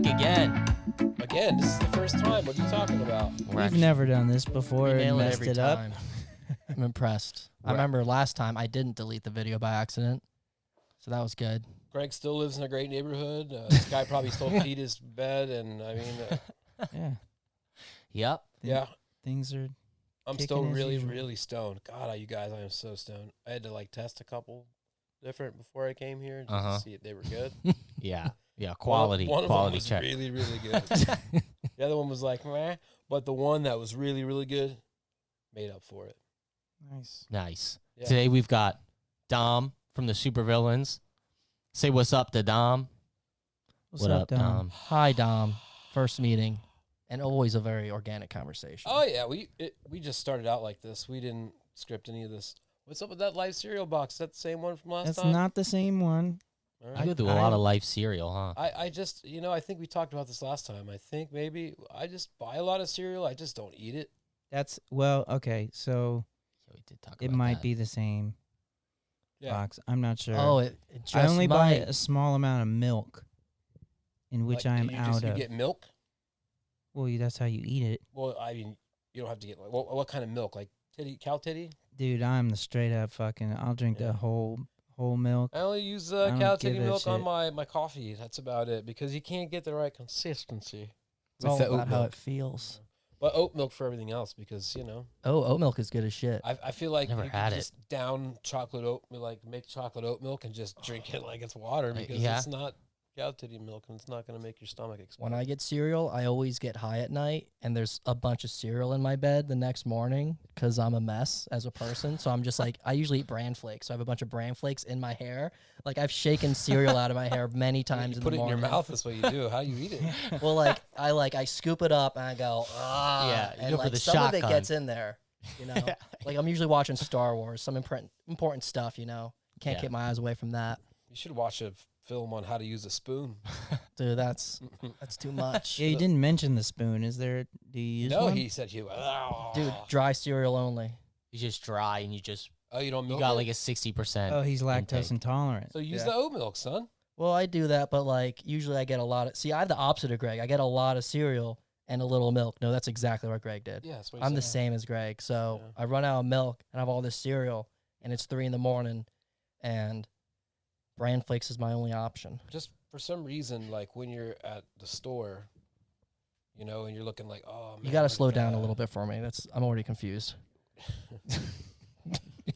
again. Again, this is the first time. What are you talking about? We've never done this before We and nail it messed every it up. time. I'm impressed. I remember last time I didn't delete the video by accident, so that was good. Greg still lives in a great neighborhood. This guy probably stole Pete's bed, and I mean, Yeah. Yep. yeah. Things are. I'm Kicking still as really, usual. really stoned. God, you guys, I am so stoned. I had to like test a couple different before I came here just to see if they were good. Yeah. Quality. One of them Quality was check. really, really good. The other one was like, meh. But the one that was really, really good made up for it. Nice. Nice. Yeah. Today we've got Dom from the Supervillains. Say what's up to Dom. What's up, Dom? Hi, Dom. First meeting, and always a very organic conversation. Oh yeah, we just started out like this. We didn't script any of this. What's up with that live cereal box? Is that the same one from last That's time? not the same one. All You right. go through a lot of life cereal, huh? I just, I think we talked about this last time. I think maybe I just buy a lot of cereal. I just don't eat it. That's okay. So Yeah, we did talk it about might that. be the same box. I'm not sure. Oh, it just I only buy might. a small amount of milk, in which Like, I am you out You of. get milk? Well, that's how you eat it, Well, I mean, you don't have to get, like, what kind of milk? Like cow titty? dude. I'm the straight up fucking. I'll drink Yeah. the whole milk. I only use don't cow give titty a milk on shit. my coffee. That's about it, because you can't get the right consistency It's all with the about oat how milk. it feels. But oat milk for everything else, because, Oh, oat milk is good as shit. I feel like Never you had could it. just down chocolate oat, like make chocolate oat milk and just drink it like it's water, because yeah. it's not cow titty milk and it's not going to make your stomach explode. When I get cereal, I always get high at night, and there's a bunch of cereal in my bed the next morning because I'm a mess as a person. So I'm just like, I usually eat bran flakes. So I have a bunch of bran flakes in my hair. Like, I've shaken cereal out of my hair many times you in put the it in morning. your mouth. That's what you do. How do you eat it? Well, I scoop it up and I go, ah. Yeah, you and go for like the some of it shotgun. gets in there, Like, I'm usually watching Star Wars, some important stuff, Can't Yeah. keep my eyes away from that. You should watch a film on how to use a spoon. Dude, that's too much. Yeah, you didn't mention the spoon. Is there? Do you use No, one? he said you. Dude, dry cereal only. You just dry and you just Oh, you don't you milk got it? like a 60%. Oh, he's lactose intake. intolerant. So use Yeah. the oat milk, son. Well, I do that, but like usually I get a lot of. See, I have the opposite of Greg. I get a lot of cereal and a little milk. No, that's exactly what Greg did. Yeah, that's what he I'm the said. same as Greg. So Yeah. I run out of milk and I have all this cereal, and it's 3 a.m, and bran flakes is my only option. Just for some reason, like when you're at the store, and you're looking like, oh man, You got to look slow at down a that. little bit for me. I'm already confused.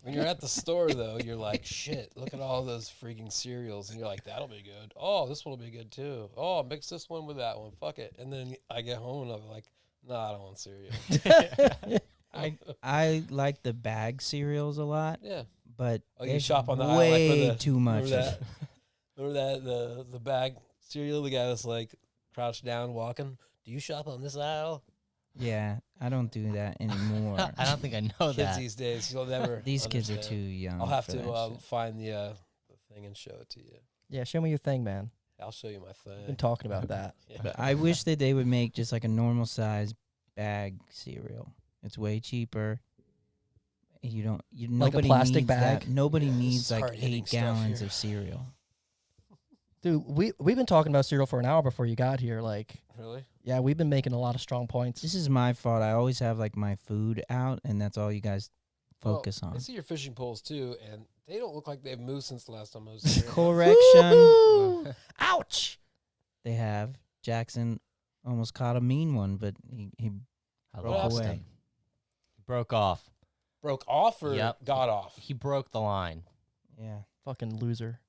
When you're at the store, though, you're like, shit, look at all those freaking cereals. And you're like, that'll be good. Oh, this one will be good, too. Oh, mix this one with that one. Fuck it. And then I get home and I'm like, nah, I don't want cereal. I like the bag cereals a lot, Yeah. but Oh, you there's shop on the aisle, way like, with the- too much. Remember that? Remember that? The bag cereal? The guy was like crouched down walking. Do you shop on this aisle? Yeah, I don't do that anymore. I don't think I know Kids that. these days, you'll never. These kids are too understand. young. I'll have for to that shit. find the thing and show it to you. Yeah, show me your thing, man. I'll show you my We've been thing. talking about that. Yeah. But I wish that they would make just like a normal size bag cereal. It's way cheaper. Like a Nobody plastic needs bag? that. Nobody Yeah, this needs is like hard-hitting 8 stuff gallons here. of cereal. Dude, we've been talking about cereal for an hour before you got here. Like, Really? yeah, we've been making a lot of strong points. This is my fault. I always have like my food out, and that's all you guys Well, focus I on. see your fishing poles too, and they don't look like they've moved since the last time I was here. Correction. Woo! Ouch! They have. Jackson almost caught a mean one, but he I broke lost away. him. Broke off. Broke off or Yep. got off? He broke the line. Yeah. Fucking loser.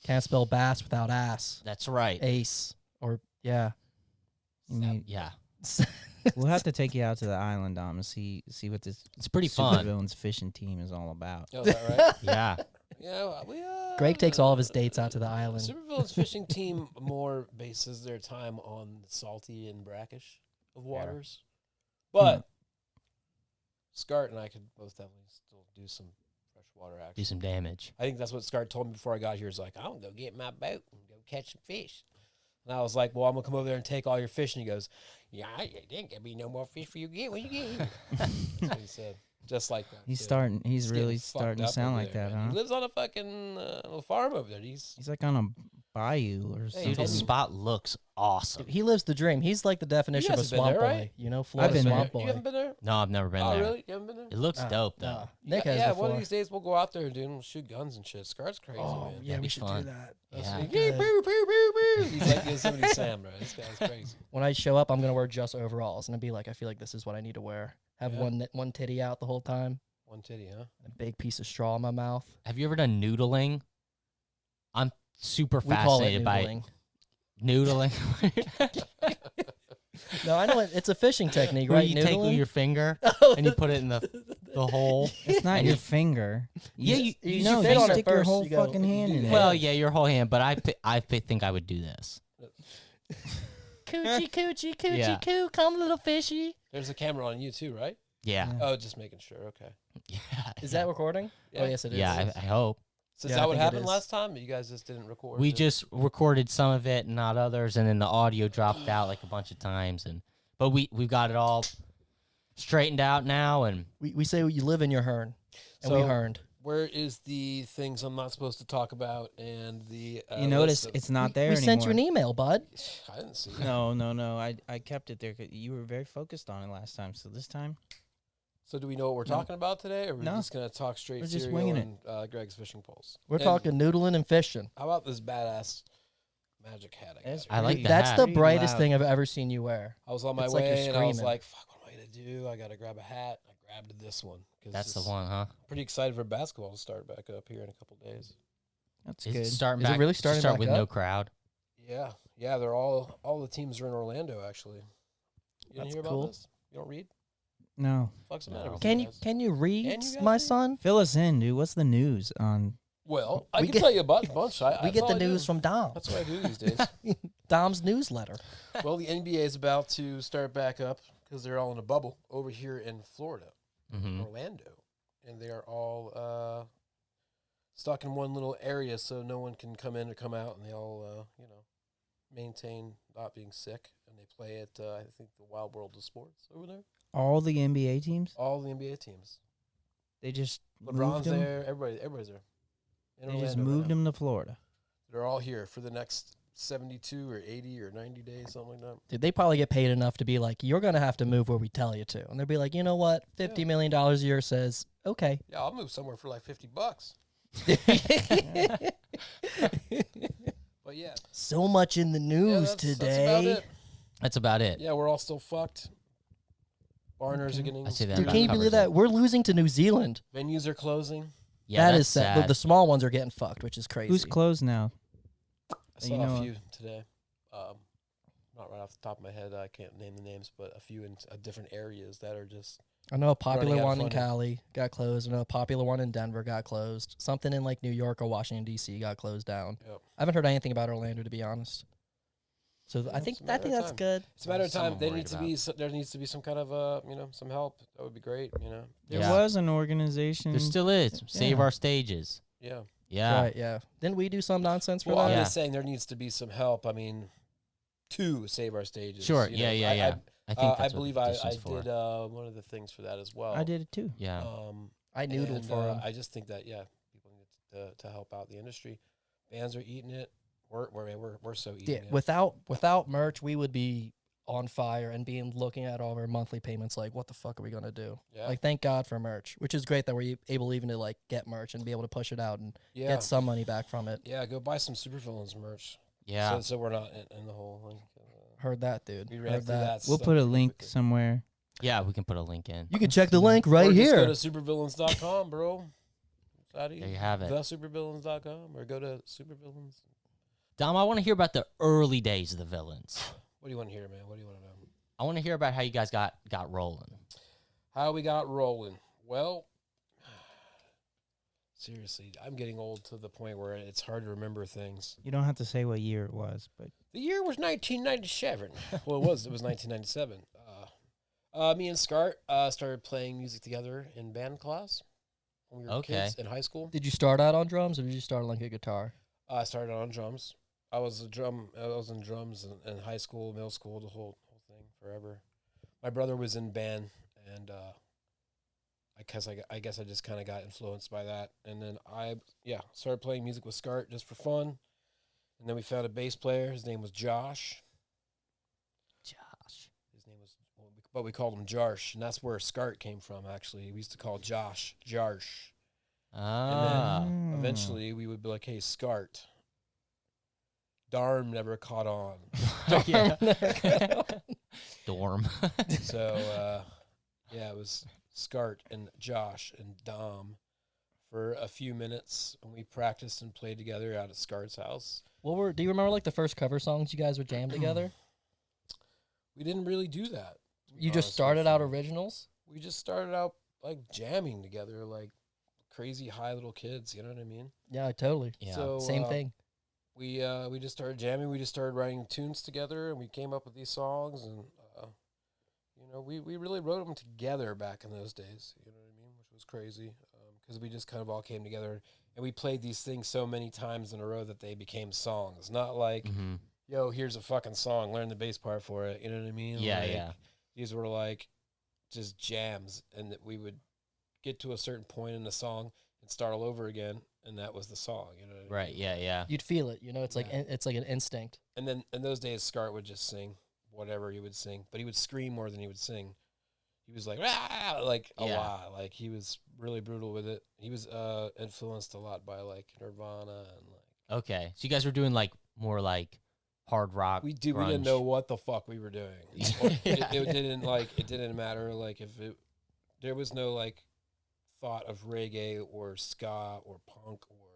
Can't spell bass without ass. That's right. Ace. Or, yeah. You mean, Yeah. we'll have to take you out to the island, Dom, and see what this It's pretty fun. Supervillains fishing team is all about. Oh, is that right? Yeah. Yeah. Greg takes all of his dates out to the island. Supervillains fishing team more bases their time on the salty and brackish of waters, but Scart and I could both definitely still do some freshwater action. Do some damage. I think that's what Scart told me before I got here. He's like, I'm gonna go get my boat and go catch some fish. And I was like, well, I'm gonna come over there and take all your fish. And he goes, yeah, there ain't gonna be no more fish for you to get when you get here. That's what he said. Just like that. He's too. starting. He's getting really fucked starting to up sound over like there, that, man. huh? He lives on a fucking little farm over there. He's He's like on a bayou or Hey, something. Dude, his Toby- spot looks awesome. He lives the dream. He's like the definition of a guys have been swamp there, boy. right? You know, Florida been there. swamp You boy. haven't been there? No, I've never been Oh, there. really? You haven't been there? It looks Nah, dope though. nah. Nick has yeah, before. one of these days we'll go out there, dude, and we'll shoot guns and shit. Scar's crazy, Oh, man. yeah, That'd we be should fun. do that. That's Yeah. like, Good. boo, boo, boo, boo. He's like Yosemite Sam, bro. This guy's crazy. When I show up, I'm gonna wear just overalls, and I'll be like, I feel like this is what I need to wear. Have Yeah. one titty out the whole time, One titty, huh? a big piece of straw in my mouth. Have you ever done noodling? I'm super We call it fascinated by noodling. noodling. No, I know it's a fishing technique, Where right? you take Noodling? your finger and you put it in the hole. It's not And your you- finger. Yeah, you you no, fit you on it stick your first, whole you go, fucking you hand do in that. it. Well, yeah, your whole hand, but think I would do this. Coochie, coochie, coochie, Yeah. coo, come little fishy. There's a camera on you too, right? Yeah. Yeah. Oh, just making sure. Okay. Is Yeah. that recording? Yeah. Oh, yes, it is. Yeah, I hope. So Yeah, is I that what think it happened is. last time? You guys just didn't record? We it? just recorded some of it, not others, and then the audio dropped out like a bunch of times. But we've got it all straightened out now, and We say you live in your hern, and we So, herned. Where is the things I'm not supposed to talk about and the You notice list of- it's not We there anymore. sent you an email, bud. I didn't see it. No. I kept it there 'cause you were very focused on it last time. So this time, So do we know what we're No. talking about today, or we're No. just gonna talk straight We're just cereal winging it. and Greg's fishing poles? We're And talking noodling and fishing. How about this badass magic hat? I That's got? I like pretty- the That's hat. the pretty brightest loud. thing I've ever seen you wear. I was on my It's like you're way and I was screaming. like, "Fuck, what am I gonna do? I gotta grab a hat." I grabbed this one. 'Cause that's the it's one, huh? Pretty excited for basketball to start back up here in a couple days. That's Is good. it starting Is it back? really to starting start back with up? no crowd? Yeah, they're all the teams are in Orlando actually. You didn't That's hear about cool. this? You don't read? No, Fuck's the No. matter with Can you you guys? can you read, Can you guys my read? son? fill us in, dude. What's the news on? Well, I We can get- tell you a bunch. We That's get all the I do. news from Dom. That's what I do these days. Dom's newsletter. Well, the NBA is about to start back up because they're all in a bubble over here in Florida, Mm-hmm. Orlando, and they are all stuck in one little area, so no one can come in or come out, and they all maintain not being sick, and they play at I think the Wild World of Sports over there. All the NBA teams? All the NBA teams. They just LeBron's moved them. there. Everybody's there. In They just Orlando right moved now. them to Florida. They're all here for the next 72 or 80 or 90 days, something like that. Dude, they probably get paid enough to be like, you're gonna have to move where we tell you to, and they'll be like, you know what, $50 million a year says okay. Yeah, I'll move somewhere for like $50. But yeah, So much in the news that's about today. it. That's about it. Yeah, we're all still fucked. Barners are Okay. getting I see that. Dude, That can you covers believe it. that we're losing to New Zealand? venues are closing. Yeah, That that's is sad. sad. The small ones are getting fucked, which is crazy. Who's closed now? I You saw know- a few today. Not right off the top of my head, I can't name the names, but a few in different areas that are just I know a popular running out of one in funding. Cali got closed. I know a popular one in Denver got closed. Something in like New York or Washington D.C. got closed down. Yep. I haven't heard anything about Orlando, to be honest. So Yeah, I think it's a matter of that's time. good. it's a matter of Something time. I'm There worried needs to be there needs to be some kind of some help. That would be great. There Yeah. was an organization. There still is. Save Yeah. our stages. Yeah. Yeah. Right, yeah. Didn't we do some nonsense for Well, that? I'm Yeah. just saying there needs to be some help. I mean, to save our stages. Sure. you Yeah, know. yeah, I- yeah. I think I that's what believe the I petition's for. did one of the things for that as well. I did it too. Yeah. I noodled and, for him. I just think that people need to help out the industry. Bands are eating it. We're so eating Yeah, it. without merch, we would be on fire and looking at all of our monthly payments like, what the fuck are we gonna do? Yeah. Like, thank God for merch, which is great that we're able even to like get merch and be able to push it out and yeah. get some money back from it. Yeah, go buy some Supervillains merch. Yeah. So we're not in the whole like. Heard that, dude. We ran Heard through that. We'll stuff put a pretty link quickly. somewhere. Yeah, we can put a link in. You can check the link right Or here. Just go to supervillains.com, bro. There you have it. TheSupervillains.com or go to Supervillains. Dom, I want to hear about the early days of the Villains. What do you want to hear, man? What do you want to know? I want to hear about how you guys got rolling. How we got rolling. Well, seriously, I'm getting old to the point where it's hard to remember things. You don't have to say what year it was, but The year was 1997. Well, it was 1997. Me and Scart started playing music together in band class when we were Okay. kids in high school. Did you start out on drums or did you start on like a guitar? I started on drums. I was in drums in high school, middle school, the whole thing forever. My brother was in band, and I guess I just kind of got influenced by that. And then I started playing music with Scart just for fun. And then we found a bass player. His name was Josh. Josh. His name was, but we called him Jarsh, and that's where Scart came from. Actually, we used to call Josh Jarsh. Ah. And then eventually we would be like, "Hey, Scart." Darm never caught on, Yeah. Dorm. so yeah, it was Scart and Josh and Dom for a few minutes, and we practiced and played together out at Scart's house. Do you remember like the first cover songs you guys would jam together? We didn't really do that. to be You just honest started with out you. originals? We just started out like jamming together, like crazy high little kids. You know what I mean? Yeah, totally. Yeah. So, Same thing. We just started jamming. We just started writing tunes together, and we came up with these songs. And you know, we really wrote them together back in those days. You know what I mean? Which was crazy because we just kind of all came together, and we played these things so many times in a row that they became songs. Not like, Mhm. yo, here's a fucking song, learn the bass part for it. You know what I mean? Yeah, Like, yeah. These were like just jams, and that we would get to a certain point in the song and start all over again, and that was the song. You know what I mean? Right. Yeah. Yeah. You'd feel it, you know. It's like Yeah. it's like an instinct. And then in those days, Scart would just sing whatever he would sing, but he would scream more than he would sing. He was like, "Rah!" like a Yeah. lot. Like he was really brutal with it. He was influenced a lot by like Nirvana and like Okay. So you guys were doing like more like hard rock. we didn't grunge. know what the fuck we were doing. Yeah. It didn't matter like if it there was no like thought of reggae or ska or punk or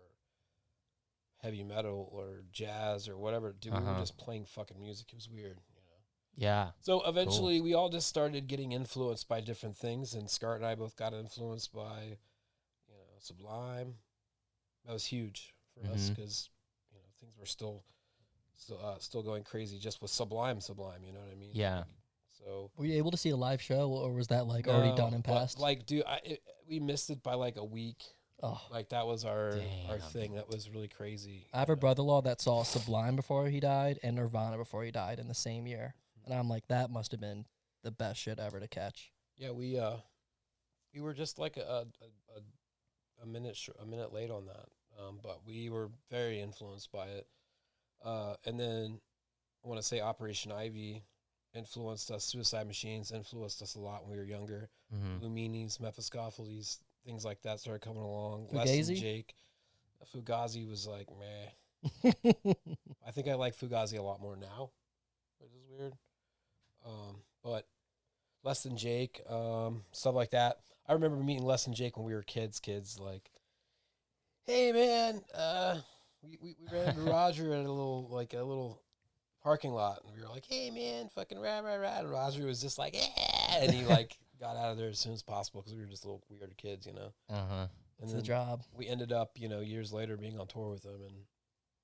heavy metal or jazz or whatever. Dude, we were Uh-huh. just playing fucking music. It was weird, you know. Yeah. So eventually, we all just started getting influenced by different things, and Scart and I both got influenced by, you know, Sublime. That was huge for us Mhm. because you know things were still going crazy just with Sublime. You know what I mean? Yeah. Like, so Were you able to see a live show, or was that like already done and but, passed? like, dude, we missed it by like a week. Oh, Like that was our Damn. thing. That was really crazy. I have a brother-in-law that saw Sublime before he died and Nirvana before he died in the same year, and I'm like, that must have been the best shit ever to catch. Yeah, we were just like a minute late on that, but we were very influenced by it. And then I want to say Operation Ivy influenced us. Suicide Machines influenced us a lot when we were younger. Mm-hmm. Blue Meanies, Mephistopheles, things like that started coming along. Les and Fugazi? Jake. Fugazi was like meh. I think I like Fugazi a lot more now, which is weird. But Les and Jake, stuff like that. I remember meeting Les and Jake when we were kids, like, hey man, we ran into Roger at a little parking lot, and we were like, hey man, fucking rah rah rah. And Roger was just like, yeah, and he like got out of there as soon as possible because we were just little weird kids, you know. Uh-huh. And It's the then job. we ended up, you know, years later being on tour with them, and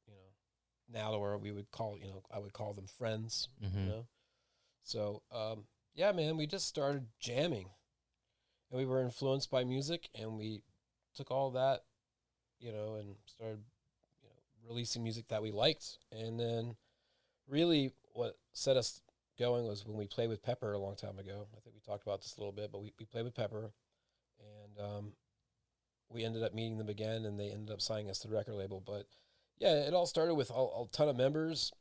you know, now to where we would call, you know, I would call them friends, Mm-hmm. you know. So, yeah, man, we just started jamming, and we were influenced by music, and we took all that, you know, and started, you know, releasing music that we liked. And then really what set us going was when we played with Pepper a long time ago. I think we talked about this a little bit, but we played with Pepper, and we ended up meeting them again, and they ended up signing us to the record label. But yeah, it all started with a ton of members.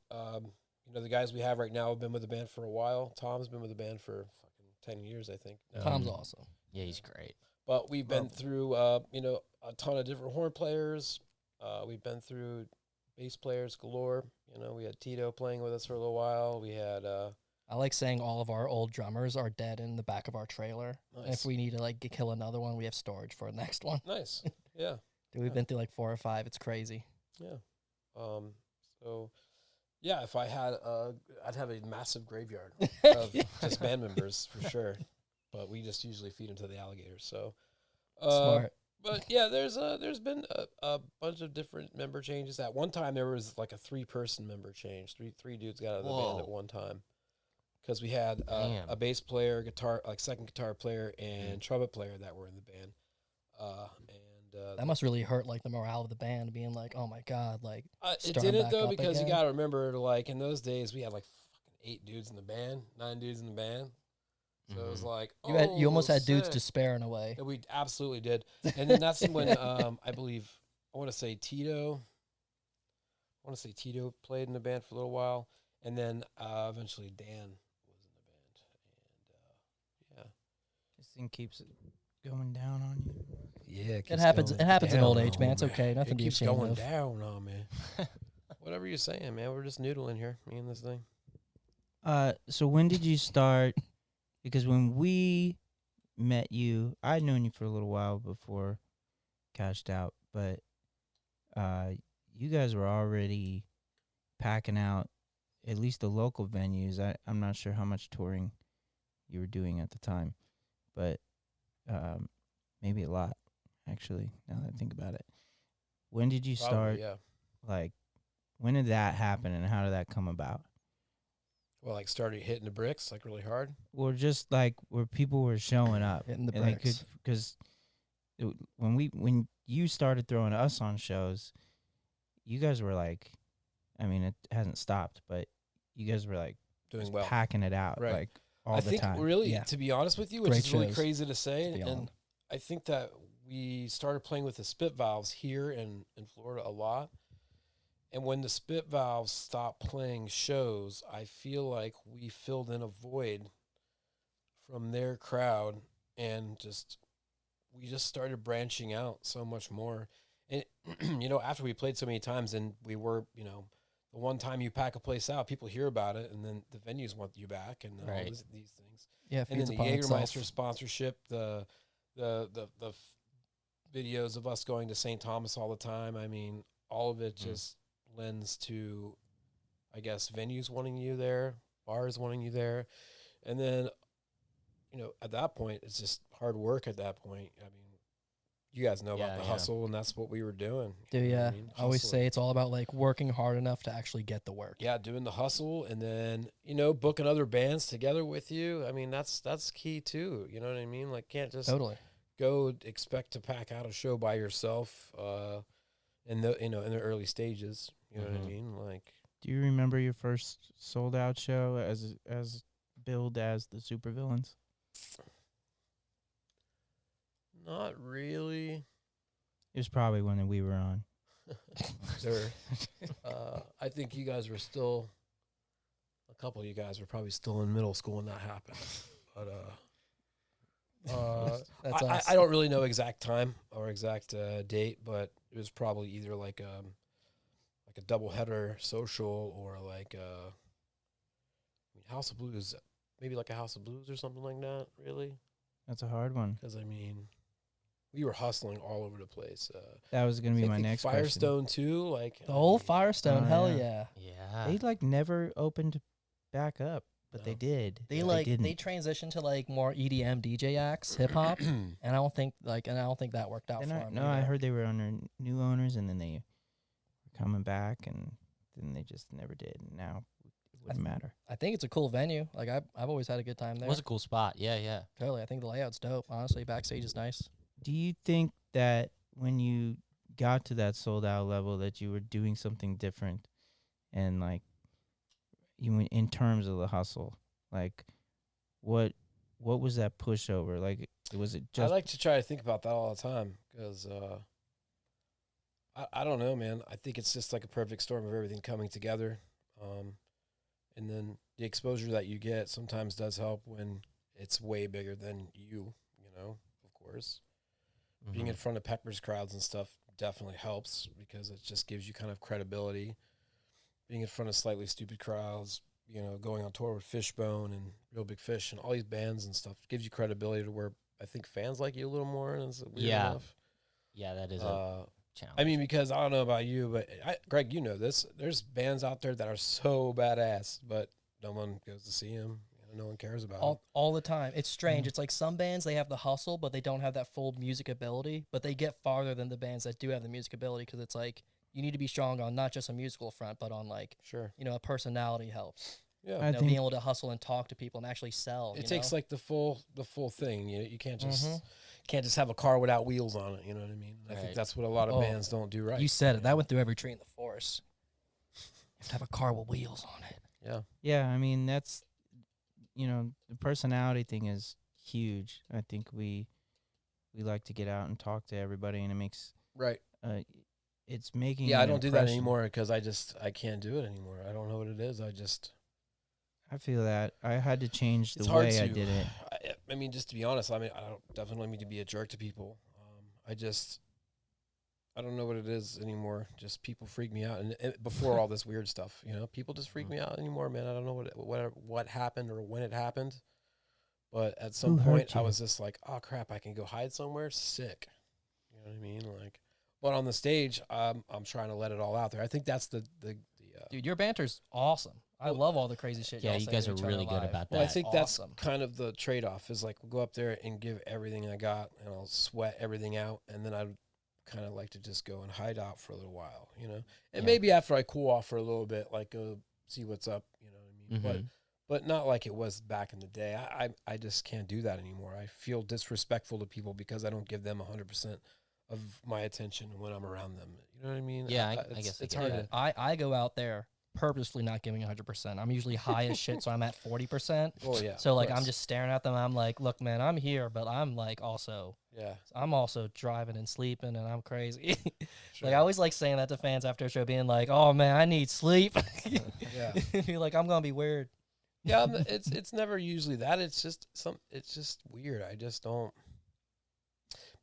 You know, the guys we have right now have been with the band for a while. Tom's been with the band for fucking 10 years, I think. now. Tom's awesome. Yeah, he's great. But we've been through, you know, a ton of different horn players. We've been through bass players galore. You know, we had Tito playing with us for a little while. We had, I like saying all of our old drummers are dead in the back of our trailer. And nice. if we need to like kill another one, we have storage for the next one. Nice. Yeah. Dude, we've been through like 4 or 5. It's crazy. Yeah. So, yeah, if I had, I'd have a massive graveyard of just band members for sure. But we just usually feed them to the alligators. So, Smart. But yeah, there's been a bunch of different member changes. At one time, there was like a 3-person member change. Three dudes got out of the band at Whoa. one time because we had Damn. a bass player, guitar, like second guitar player, and trumpet player that were in the band. That must really hurt like the morale of the band, being like, oh my god, like it starting didn't back though up because you again. got to remember, like in those days, we had like fucking 8 dudes in the band, 9 dudes in the band. So it was like you almost had dudes sick. to spare in a way. Yeah, we absolutely did. And then that's when I believe I want to say Tito want to say Tito played in the band for a little while, and then eventually Dan was in the band, and yeah. This thing keeps going down on you. Yeah, It happens. It happens in old age, man. It's okay. Nothing It to be keeps ashamed going of. down on me. Whatever you're saying, man. We're just noodling here, me and this thing. So when did you start? Because when we met you, I'd known you for a little while before Kash'd Out, but you guys were already packing out at least the local venues. I'm not sure how much touring you were doing at the time, but maybe a lot, actually, now that I think about it. When did you start? Yeah. Like, when did that happen, and how did that come about? Well, like started hitting the bricks like really hard. Or just like where people were showing up, Hitting the and they bricks. because when you started throwing us on shows, you guys were like, I mean, it hasn't stopped, but you guys were like Doing just well. packing it out, Right. like all I the think time. really, Yeah. to be honest with you, which Great is really shows crazy to say, to be and on. I think that we started playing with the spit valves here in Florida a lot. And when the spit valves stopped playing shows, I feel like we filled in a void from their crowd, and we just started branching out so much more. And after we played so many times, and we were, the one time you pack a place out, people hear about it, and then the venues want you back, and all Right. these things. Yeah, And then feeds the upon Jägermeister itself. sponsorship, the videos of us going to St. Thomas all the time. I mean, all of it just lends to, I guess, venues wanting you there, bars wanting you there, and then, at that point, it's just hard work. At that point, I mean, you guys know about the hustle, and that's what we were doing. Dude, You know what yeah. I mean? I always Hustling. say it's all about like working hard enough to actually get the work. Yeah, doing the hustle, and then booking other bands together with you. I mean, that's key too. You know what I mean? Like, can't just Totally. go expect to pack out a show by yourself. In the early stages. You know what I mean? Like, Do you remember your first sold out show as billed as the Supervillains? not really. It was probably when we were on. Sure. I think you guys were still. A couple of you guys were probably still in middle school when that happened. But That's us. I don't really know exact time or exact date, but it was probably either like a doubleheader social or like House of Blues, maybe like a House of Blues or something like that. Really, That's a hard one. because I mean, we were hustling all over the place. That was gonna be my I think next question. Firestone too, like The whole Firestone, Oh, hell yeah. yeah. Yeah. They like never opened back up, but they No. did. They But like didn't. they transitioned to like more EDM DJ acts, hip hop, and I don't think that worked out Then for I, them. no, I heard they were under new owners, and then they were coming back, and then they just never did. And now it wouldn't matter. I think it's a cool venue. Like I've always had a good time It there. was a cool spot. Yeah, yeah. Totally. I think the layout's dope. Honestly, backstage is nice. Do you think that when you got to that sold out level that you were doing something different, and like you in terms of the hustle, like what was that pushover? Like was it I just like to try to think about that all the time because I don't know, man. I think it's just like a perfect storm of everything coming together, and then the exposure that you get sometimes does help when it's way bigger than you. Of course. Being in front of Pepper's crowds and stuff definitely helps because it just gives you kind of credibility. Being in front of Slightly Stupid crowds, going on tour with Fishbone and Real Big Fish and all these bands and stuff gives you credibility to where I think fans like you a little more. And it's weird Yeah. enough. Yeah, that is a challenge. I mean, because I don't know about you, but Greg, you know this. There's bands out there that are so badass, but no one goes to see them. No one cares about them. All the time. It's strange. It's like some bands, they have the hustle, but they don't have that full music ability, but they get farther than the bands that do have the music ability because it's like you need to be strong on not just a musical front, but on like, Sure. a personality helps. Yeah. I think Being able to hustle and talk to people and actually sell. It takes like the full thing. You can't just have a car without wheels on it. You know what I mean? I think Right. that's what a lot of bands don't do right. You said it. That went through every tree in the forest. You have to have a car with wheels on it. Yeah. Yeah, I mean that's the personality thing is huge. I think we like to get out and talk to everybody, and it makes Right. it's making. Yeah, I an don't do that impression. anymore because I can't do it anymore. I don't know what it is. I feel that I had to change the It's hard way to. I did it. I mean, just to be honest, I mean, I don't definitely mean to be a jerk to people. I don't know what it is anymore. Just people freak me out, and before all this weird stuff, people just freak me out anymore, man. I don't know what happened or when it happened, but at some Who hurt point, I you? was just like, oh crap, I can go hide somewhere. Sick, you know what I mean? Like, but on the stage, I'm trying to let it all out there. I think that's the Dude, your banter's awesome. I love all the crazy shit. Yeah, y'all you say guys to are each other really good live. about Well, I that. think Awesome. that's kind of the trade-off is like we'll go up there and give everything I got, and I'll sweat everything out, and then I'd kind of like to just go and hide out for a little while, and Yeah. maybe after I cool off for a little bit, like go see what's up, you know what I mean? Mhm. But not like it was back in the day. I just can't do that anymore. I feel disrespectful to people because I don't give them 100% of my attention when I'm around them. You know what I mean? Yeah, I it's, guess I it's get hard that. to. I go out there purposefully not giving 100%. I'm usually high as shit, so I'm at 40%. Oh yeah. So of like I'm course. just staring at them. I'm like, look, man, I'm here, but I'm like also Yeah. driving and sleeping, and I'm crazy. Sure. Like I always like saying that to fans after a show, being like, oh man, I need sleep. Yeah. Be like, I'm gonna be weird. Yeah, it's never usually that. It's just weird. I just don't.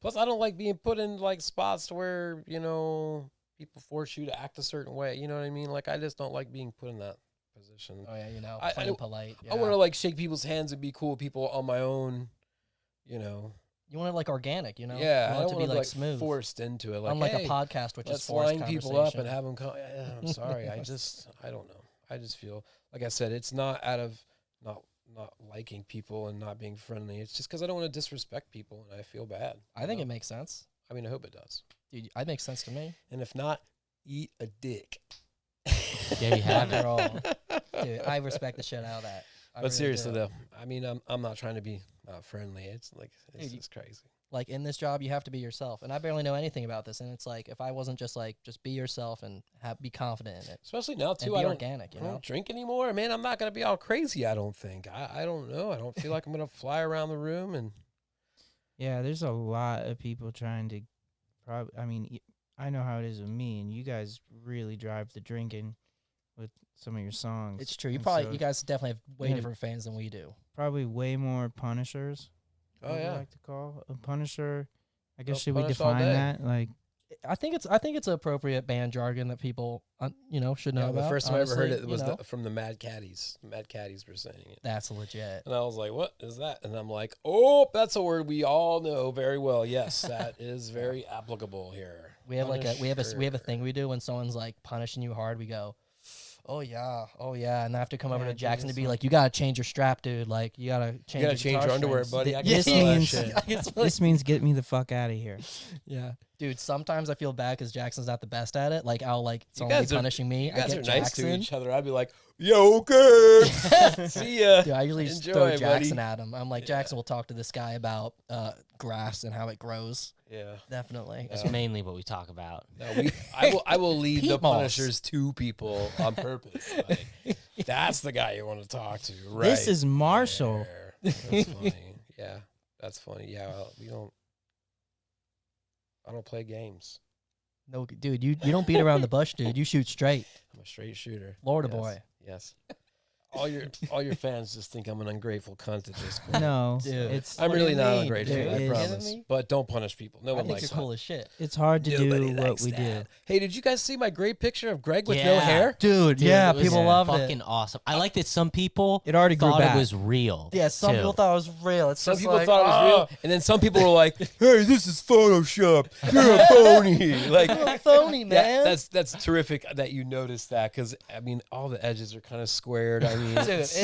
Plus, I don't like being put in like spots where people force you to act a certain way. You know what I mean? Like I just don't like being put in that position. Oh yeah, I- playing polite. Yeah. I want to like shake people's hands and be cool with people on my own. You want it like organic, Yeah, You I want it don't to want be to like like smooth. forced into it. Like, Unlike hey, a podcast, which is let's forced line people up and conversation. have them come. Yeah, I'm sorry. I don't know. I just feel like I said, it's not out of not liking people and not being friendly. It's just because I don't want to disrespect people and I feel bad. I think it makes sense. I mean, I hope it does. Dude, it makes sense to me. And if not, eat a dick. There you have it. After all, dude, I respect the shit out of that. I But really seriously do. though, I mean, I'm not trying to be not friendly. It's like it's Dude, just crazy. Like in this job, you have to be yourself, and I barely know anything about this. And it's like if I wasn't just be yourself and be confident in it Especially now and too. be I don't organic, I don't drink anymore. Man, I'm not gonna be all crazy. I don't think. I don't know. I don't feel like I'm gonna fly around the room and. Yeah, there's a lot of people trying to. I mean, I know how it is with me, and you guys really drive the drinking with some of your songs. It's true. You And so guys definitely have way Yeah. different fans than we do. probably way more punishers. Oh what we yeah. like to call a punisher. I guess They'll should we punish all define day. that? Like, I think it's appropriate band jargon that people should know Yeah, about. the first time I ever heard honestly, it was from the Mad Caddies. Mad Caddies were saying it. that's legit. And I was like, what is that? And I'm like, oh, that's a word we all know very well. Yes, that is very applicable here. We have we have a Punisher. thing we do when someone's like punishing you hard. We go, oh yeah, and I have to come over Yeah, to dude, Jackson to it's be like- like, you gotta change your strap, dude. Like you gotta change. You gotta change guitar your underwear, strings." buddy. I Yeah, This can see that means- shit. It's like- this means get me the fuck out of here. yeah, dude. Sometimes I feel bad because Jackson's not the best at it. Like I'll someone guys be are- punishing me. You guys I are get nice to Jackson. each other. I'd be like, yo, okay. See ya. Dude, I usually just Enjoy, throw buddy. Jackson at him. I'm like, Yeah. Jackson will talk to this guy about grass and how it grows. Yeah. Definitely. That's Yeah. mainly what we talk about. No, I will lead the Peat moss. punishers to people on purpose. Like, that's the guy you want to talk to, right? This is Marshall. there. That's funny. Yeah, that's funny. Yeah, well, I don't play games. No, dude, you don't beat around the bush, dude. You shoot straight. I'm a straight shooter. Florida Yes, boy. Yes. All your fans just think I'm an ungrateful cunt at this point. No, Dude. it's I'm What do really you not mean? ungrateful. There I is- promise. Kidding me? But don't punish people. No I one think likes you're cool as shit. it's hard to Nobody do what likes we that. do. Hey, did you guys see my great picture of Greg with Yeah. no hair? Dude, Dude, yeah, it was people loved fucking it. awesome. I like that some people It already grew thought back. it was real. Yeah, some too. people thought it was real. It's Some just people like, thought it was real, and then some people were like, "Hey, this is Photoshop. You're a phony." Like, "You're a phony, man." that's terrific that you noticed that because I mean, all the edges are kind of squared. I mean, Dude, it's.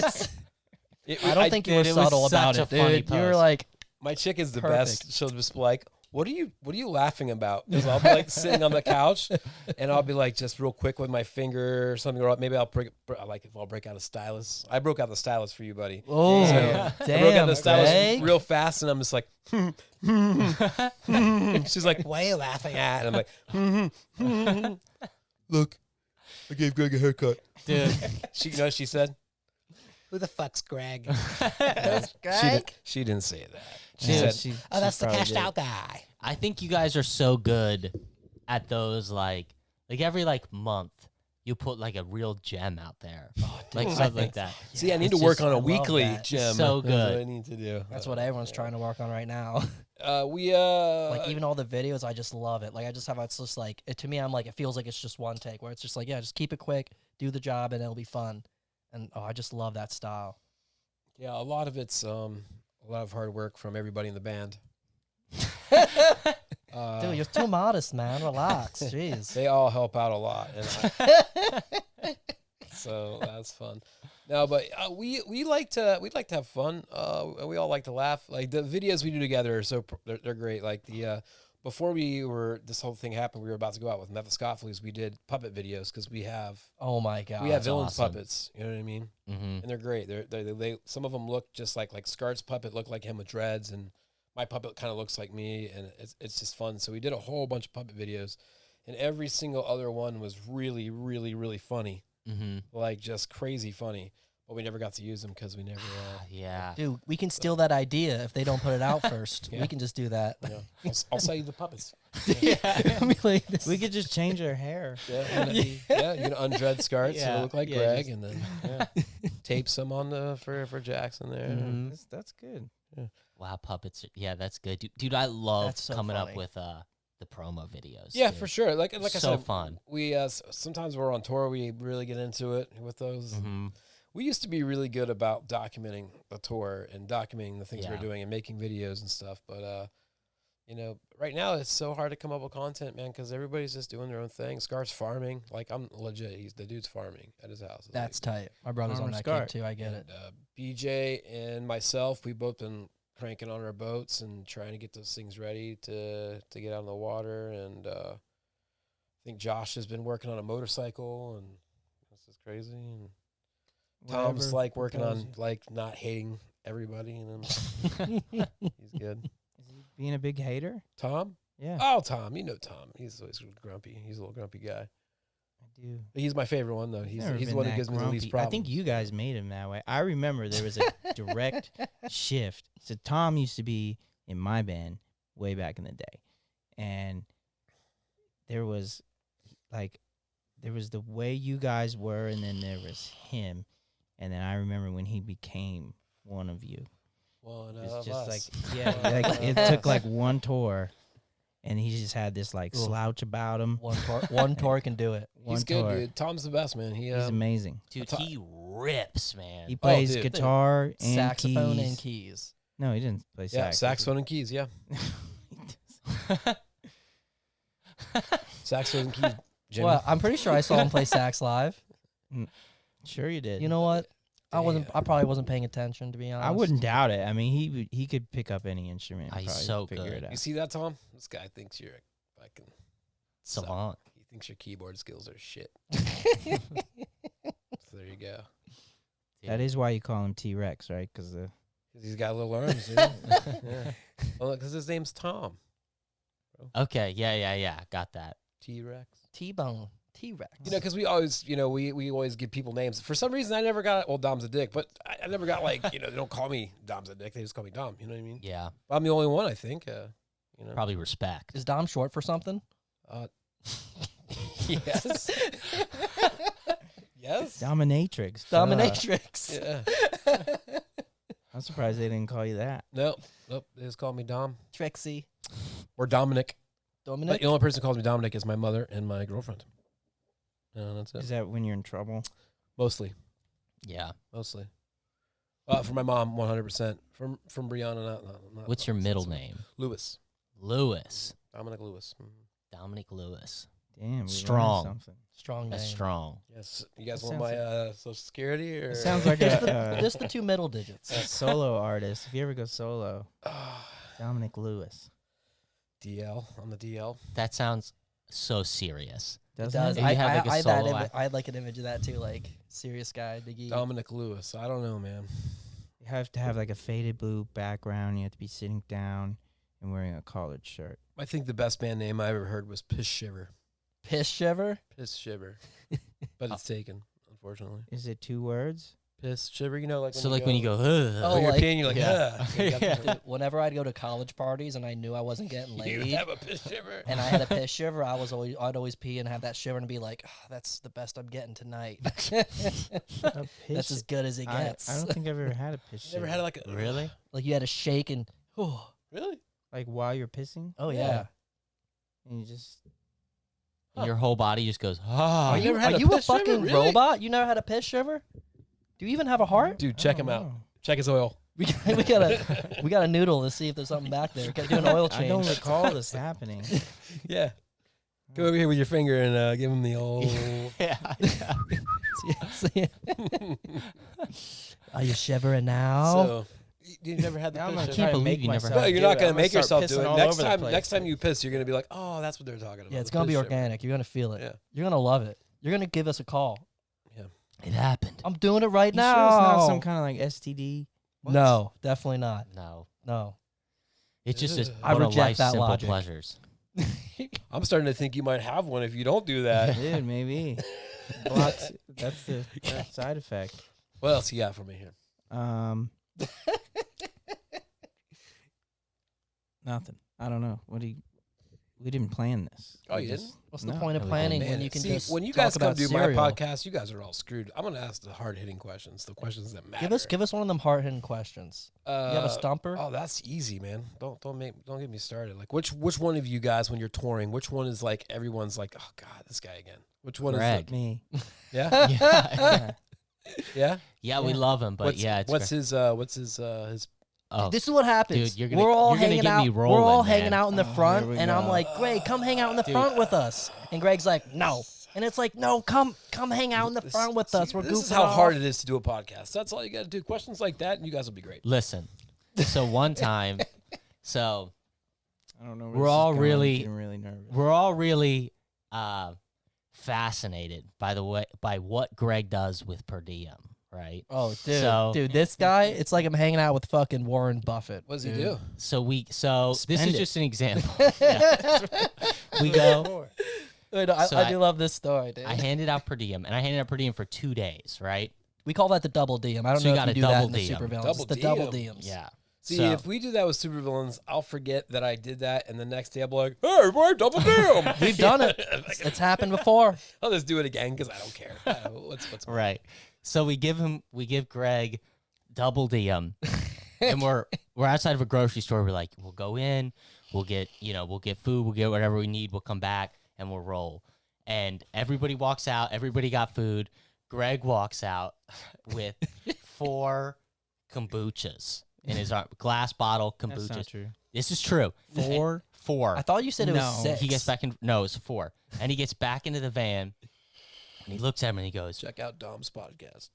it- I don't think you were dude, it was subtle about such it, a funny dude. You were post. like, my chick is the Perfect. best. She'll just be like, What are you laughing about? Because I'll be like sitting on the couch, and I'll be like just real quick with my finger or something, or maybe I'll break out a stylus. I broke out the stylus for you, buddy. oh, I broke out damn, the stylus Greg. real fast, and I'm just like, she's like, "What are you laughing at?" And I'm like, "Look, I gave Greg a haircut." Dude. You know what she said? Who the fuck's Greg? Greg? She didn't say that. She Yeah, said, she "Oh, that's the probably Kash'd did. Out guy." I think you guys are so good at those like every like month you put like a real gem out there, like something like that. See, I need It's to work just- on I a love weekly that. gem. So That's what good. I need to do. That's what everyone's trying to work on right now. We Like even all the videos, I just love it. Like I just have it's just like to me, I'm like it feels like it's just one take where it's just like just keep it quick, do the job, and it'll be fun. And I just love that style. Yeah, a lot of it's a lot of hard work from everybody in the band. Dude, you're too modest, man. Relax, jeez. They all help out a lot, and so that's fun. No, but we like to have fun. And we all like to laugh. Like the videos we do together are they're great. Like the before this whole thing happened, we were about to go out with Mephistopheles. We did puppet videos because we have Oh my god. we have that's villains awesome. puppets. You know what I mean? Mm-hmm. And they're great. They some of them look just like Scart's puppet looked like him with dreads, and my puppet kind of looks like me, and it's just fun. So we did a whole bunch of puppet videos, and every single other one was really, really, really funny, Mm-hmm. like just crazy funny. But we never got to use them because we never. Yeah. Dude, we can steal that idea if they don't put it out first. Yeah. We can just do that. I'll sell you the puppets. Yeah. I mean, like, this We could just change our hair. Yeah, you can undread Scarts, so Yeah, it'll look like yeah, Greg, just- and then tape some on for Jackson there. Mhm. That's good. Wow, puppets. Yeah, that's good, dude. I love That's so coming funny. up with the promo videos. Yeah, dude. for sure. Like I So said, fun. we sometimes we're on tour. We really get into it with those. Mm-hmm. We used to be really good about documenting the tour and documenting the things we're Yeah. doing and making videos and stuff. But right now it's so hard to come up with content, man, because everybody's just doing their own thing. Scar's farming. Like I'm legit. The dude's farming at his house. That's tight. My brother's on Farmer that Scar. kid too. I get it. BJ and myself, we've both been cranking on our boats and trying to get those things ready to get out on the water. And I think Josh has been working on a motorcycle, and this is crazy. And Tom's Whatever like working propels on you. like not hating everybody, and then he's good. Is he being a big hater? Tom? Yeah, Oh, Tom. You know Tom. He's always grumpy. He's a little grumpy guy. I do. But he's my favorite one, though. He's Never the been one who that gives me the least grumpy. problems. I think you guys made him that way. I remember there was a direct shift. So Tom used to be in my band way back in the day, and there was the way you guys were, and then there was him, and then I remember when he became one of you. One It's of just us. like like it took like one tour, and he just had this like Ugh. slouch about him. One tour can do it. One He's good, tour. dude. Tom's the best, man. He He's amazing. Dude, he rips, man. He plays dude. guitar and Saxophone keys. and keys. No, he didn't play yeah, sax. saxophone and keys. Yeah, saxophone and keys. Jimmy. Well, I'm pretty sure I saw him play sax live. Sure, you did. You know what? I Damn. probably wasn't paying attention, to be honest. I wouldn't doubt it. I mean, he could pick up any instrument. Ah, and he's probably so figure good. it out. You see that, Tom? This guy thinks you're a fucking Savant. He thinks your keyboard skills are shit. So there you go. That is why you call him T-Rex, right? Because 'Cause he's got little arms, dude. Yeah. Well, because his name's Tom. Okay, yeah. Got that. T-Rex. T-Bone, T-Rex. You know, because we always, we always give people names. For some reason, I never got, well, Dom's a dick, but I never got like, they don't call me Dom's a dick. They just call me Dom. You know what I mean? Yeah, I'm the only one, I think. probably respect. Is Dom short for something? Yes. Yes. Dominatrix. Dominatrix. Yeah. I'm surprised they didn't call you that. Nope. They just call me Dom Trixie. or Dominic. But Dominic. the only person who calls me Dominic is my mother and my girlfriend. That's Is it. that when you're in trouble? Mostly. Yeah. For my mom, 100%. From Brianna, not What's your middle name? Lewis. Lewis. Dominic Lewis. Dominic Lewis. Damn, we learned Strong. something. Strong name. That's strong. Yes. You guys That want my social security? Or? It sounds like a Just the two middle digits. solo artist. If you ever go solo, Dominic Lewis. DL. I'm the DL. That sounds so serious. It Doesn't does. it? If you have, like, a I had that solo ima- act- I had like an image of that too, like serious guy, Big E. Dominic Lewis. I don't know, man. You have to have like a faded blue background. You have to be sitting down and wearing a collared shirt. I think the best band name I ever heard was Piss Shiver. Piss shiver. Piss Shiver. But it's taken, unfortunately. Is it 2 words? piss shiver? You know, like So like when you go, ugh. Oh, when you're like- peeing, you're like, Yeah. ugh. You got the- Dude, whenever I'd go to college parties and I knew I wasn't getting You laid, have a piss shiver. and I had a piss shiver, I'd always pee and have that shiver and be like, oh, that's the best I'm getting tonight. That's as good as it gets. I don't think I've ever had a piss. Never shiver. had like a Really? Like you had to shake and oh, really. like while you're pissing, oh Yeah. yeah. and you just And your whole body just goes, Are ah. you you, never had are a you a piss shiver? fucking Really? robot? You never had a piss shiver? Do you even have a heart? Dude, I check don't him out. know. Check his oil. We got a noodle to see if there's something back there. We gotta do an oil change. I don't recall this happening. Yeah. Go over here with your finger and give him the old. Yeah. See? Are you shivering now? So you never had the Now I'm piss gonna shiver? try can't to believe make you never myself. had No, you're do not it. gonna I'm make start yourself do pissing it. all Next over the time, place. next time you piss, you're gonna be like, oh, that's what they're talking about. Yeah, it's the gonna be piss shiver. organic. You're gonna feel it. Yeah. You're gonna love it. You're gonna give us a call. It happened. I'm doing it right You now. sure it's not some kind of like STD? What? No, definitely not. No. No. It's just Ugh. I one of reject life's that simple logic. pleasures. I'm starting to think you might have one if you don't do that. Dude, maybe. Blocks. That's the side effect. What else you got for me here? Nothing. I don't know. We didn't plan this. Oh, We you just- didn't? What's the No. point of No, we planning didn't. when you can See, just when you talk guys come about do cereal? my podcast, you guys are all screwed. I'm gonna ask the hard hitting questions, the questions that matter. Give us one of them hard hitting questions. You have a stumper? Oh, that's easy, man. Don't get me started. Like which one of you guys when you're touring, which one is like everyone's like, oh god, this guy again. Which one Greg. is Me. the, yeah? Yeah. Yeah? Yeah, we Yeah. love him, but what's, yeah, it's what's great. his Oh, This is what happens. Dude, we're all you're gonna hanging get out. me We're all rolling, hanging man. out in the Oh, front, here we and I'm go. like, Greg, come hang out in the Dude. front with us. And Greg's like, no. And it's like, no, come hang out in the front with us. We're This goofing is how off. hard it is to do a podcast. That's all you got to do. Questions like that, and you guys will be great. listen. So one time, so I don't know. We're all really- getting really nervous. we're all really fascinated by what Greg does with per diem, right? Oh, dude, So- dude, this guy, it's like I'm hanging out with fucking Warren Buffett. What does he dude. do? So this Spend is it. just an example. Yeah. We go. Wait, no, So I do love this story, dude. I handed out per diem, and I handed out per diem for 2 days, right? we call that the double diem. I don't So you know if got you a do that double in the diem. Supervillains. Double It's the double diem. diems. Yeah. See, So- if we do that with Supervillains, I'll forget that I did that, and the next day I'll be like, "Hey, boy, double diem." We've done it. It's happened before. I'll just do it again because I don't care. What's Right. So we give Greg double diem, and we're outside of a grocery store. We're like, we'll go in, we'll get food, we'll get whatever we need, we'll come back, and we'll roll. And everybody walks out. Everybody got food. Greg walks out with 4 kombuchas in his arm, glass bottle That's not kombuchas. true. This is true. 4? 4. I thought you said it was No. 6. He gets back in. No, it's 4. And he gets back into the van, and he looks at him and he goes, Check out Dom's podcast.